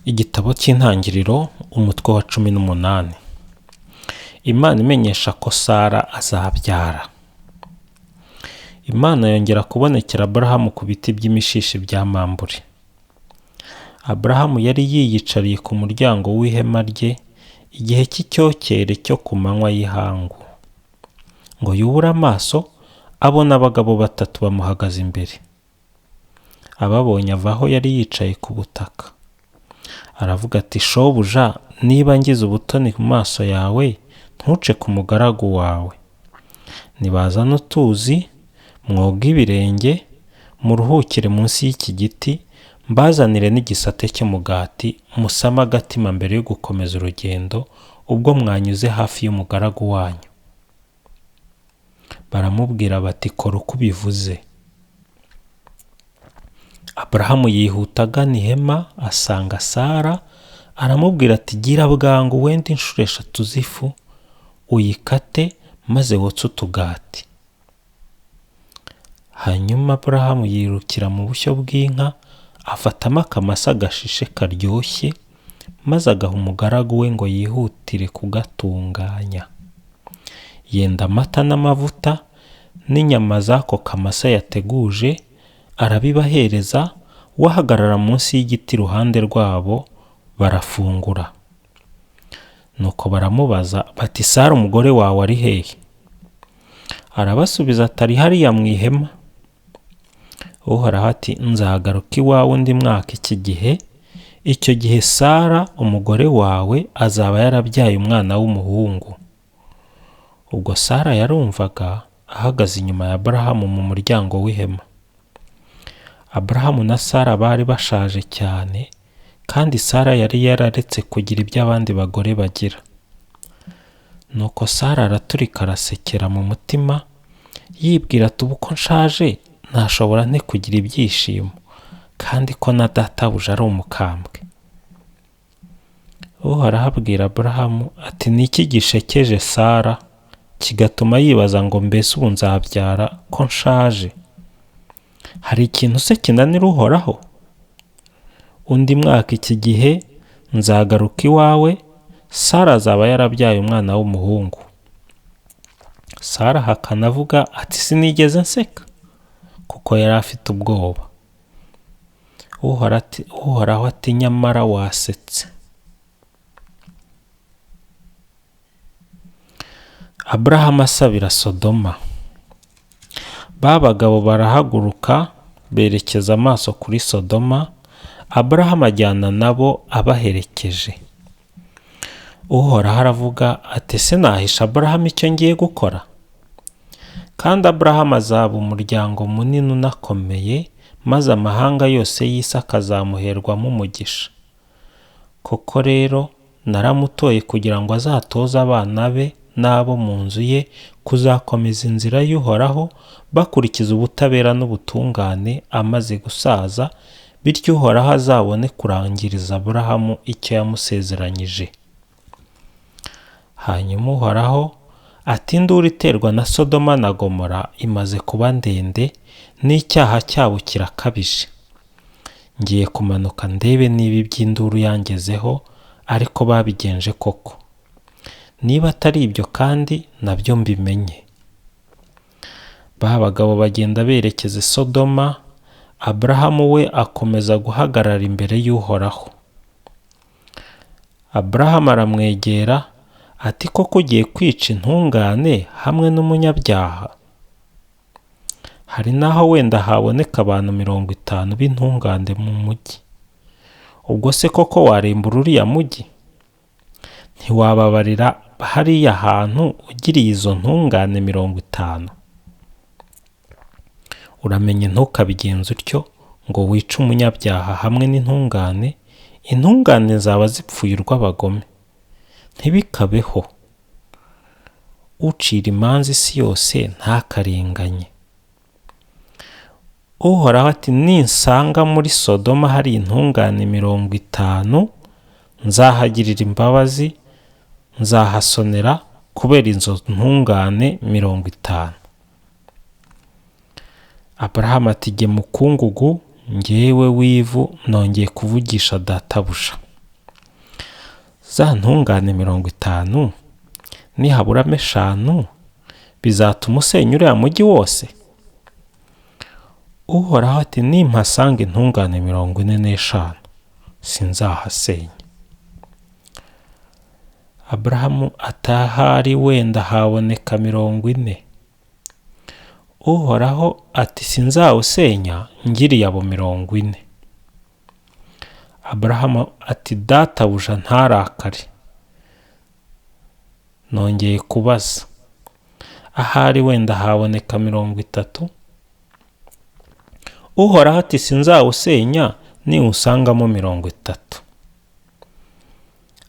Igitabo cy'Intangiriro umutwe wa 18. Imana imenyesha ko Sara azabyara. Imana yongera kubonekera Aburahamu ku biti by'imishishi bya Mamure. Aburahamu yari yiyicariye ku muryango w'ihema rye igihe cy'icyokere cyo ku manywa y'ihangu, ngo yubure amaso abona abagabo batatu bamuhagaze imbere. Ababonye avaho yari yicaye ku butaka. Aravuga ati, shobuja, niba ngize ubutoni mu maso yawe, ntuce ku mugaragu wawe. Nibazane utuzi, mwoge ibirenge, muruhukire munsi y'iki giti, mbazanire n'igisate cy'umugati, musame agatima mbere yo gukomeza urugendo, ubwo mwanyuze hafi y'umugaragu wanyu. Baramubwira bati, kora uko ubivuze. Aburahamu yihuta agana ihema, asanga Sara, aramubwira ati, gira bwangu wende inshuro 3 z'ifu, uyikate maze wotse utugati. Hanyuma Aburahamu yirukira mu bushyo bw'inka, afatamo akamasa gashishe karyoshye, maze agaha umugaragu we ngo yihutire kugatunganya. Yenda amata n'amavuta n'inyama z'ako kamasa yateguje, arabibahereza, wahagarara munsi y'igiti iruhande rwabo, barafungura. Nuko baramubaza bati, Sara umugore wawe ari hehe? Arabasubiza ati, ari hariya mu ihema. Uhoraho ati, nzagaruka iwawe undi mwaka iki gihe, icyo gihe Sara umugore wawe azaba yarabyaye umwana w'umuhungu. Ubwo Sara yarumvaga ahagaze inyuma ya Aburahamu mu muryango w'ihema. Aburahamu na Sara bari bashaje cyane, kandi Sara yari yararetse kugira ibyo abandi bagore bagira. Nuko Sara araturika arasekera mu mutima, yibwira ati, ubu ko nshaje ntashobora nte kugira ibyishimo, kandi ko na databuja ari umukambwe. Uhoraho abwira Aburahamu ati, ni iki gishekeje Sara kigatuma yibaza ngo mbese ubu nzabyara ko nshaje? Hari ikintu se kinanira Uhoraho? Undi mwaka iki gihe nzagaruka iwawe, Sara azaba yarabyaye umwana w'umuhungu. Sara ahakana avuga ati, sinigeze nseka, kuko yari afite ubwoba. Uhoraho ati, nyamara wasetse. Aburahamu asabira Sodoma. Ba bagabo barahaguruka berekeza amaso kuri Sodoma, Aburahamu ajyana nabo abaherekeje. Uhoraho aravuga ati, se nahisha Aburahamu icyo ngiye gukora? Kandi Aburahamu azaba umuryango munini unakomeye, maze amahanga yose y'isi akazamuherwamo umugisha. Koko rero naramutoye kugira ngo azatoze abana be n'abo mu nzu ye kuzakomeza inzira y'Uhoraho, bakurikiza ubutabera n'ubutungane amaze gusaza, bityo Uhoraho azabone kurangiriza Aburahamu icyo yamusezeranyije. Hanyuma Uhoraho ati, induru iterwa na Sodoma na Gomora imaze kuba ndende, n'icyaha cyabo kirakabije. Ngiye kumanuka ndebe niba iby'induru yangezeho ariko babigenje koko. Niba atari ibyo kandi nabyo mbimenye. Ba bagabo bagenda berekeza Sodoma, Aburahamu we akomeza guhagarara imbere y'Uhoraho. Aburahamu aramwegera ati, koko ugiye kwica intungane hamwe n'umunyabyaha? Hari naho wenda haboneka abantu 50 b'intungane mu mujyi. Ubwo se koko warimbura uriya mujyi? Ntiwababarira hariya hantu ugiriye izo ntungane 50? Uramenye ntukabigenza utyo ngo wice umunyabyaha hamwe n'intungane, intungane zaba zipfuye urw'abagome. Ntibikabeho. Ucira imanza isi yose ntakarenganye. Uhoraho ati, ninsanga muri Sodoma hari intungane 50, nzahagirira imbabazi, nzahasonera kubera izo ntungane 50. Aburahamu ati, jye mukungugu, njyewe w'ivu, nongeye kuvugisha databuja. za ntungane 50 nihaburamo 5 bizatuma usenya uriya mujyi wose? Uhoraho ati nimpasanga intungane 45 sinzahasenya. Aburahamu atahari wenda haboneka 40. Uhoraho ati sinzawusenya ngiriye abo 40. Aburahamu ati databuja ntarakare. Nongeye kubaza, ahari wenda haboneka 30. Uhoraho ati sinzawusenya niwusangamo 30.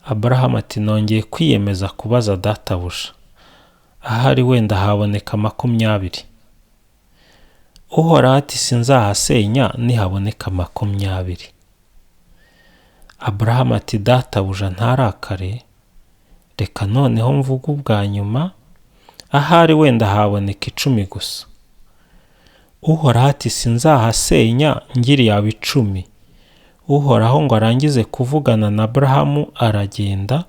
Aburahamu ati nongeye kwiyemeza kubaza databuja, ahari wenda haboneka 20. Uhoraho ati sinzahasenya nihaboneka 20. Aburahamu ati databuja ntarakare, reka noneho mvuga ubwa nyuma, ahari wenda haboneka 10 gusa. Uhoraho ati sinzahasenya ngiriye abo 10. Uhoraho ngo arangize kuvugana na Aburahamu aragenda,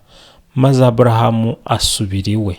maze Aburahamu asubira iwe.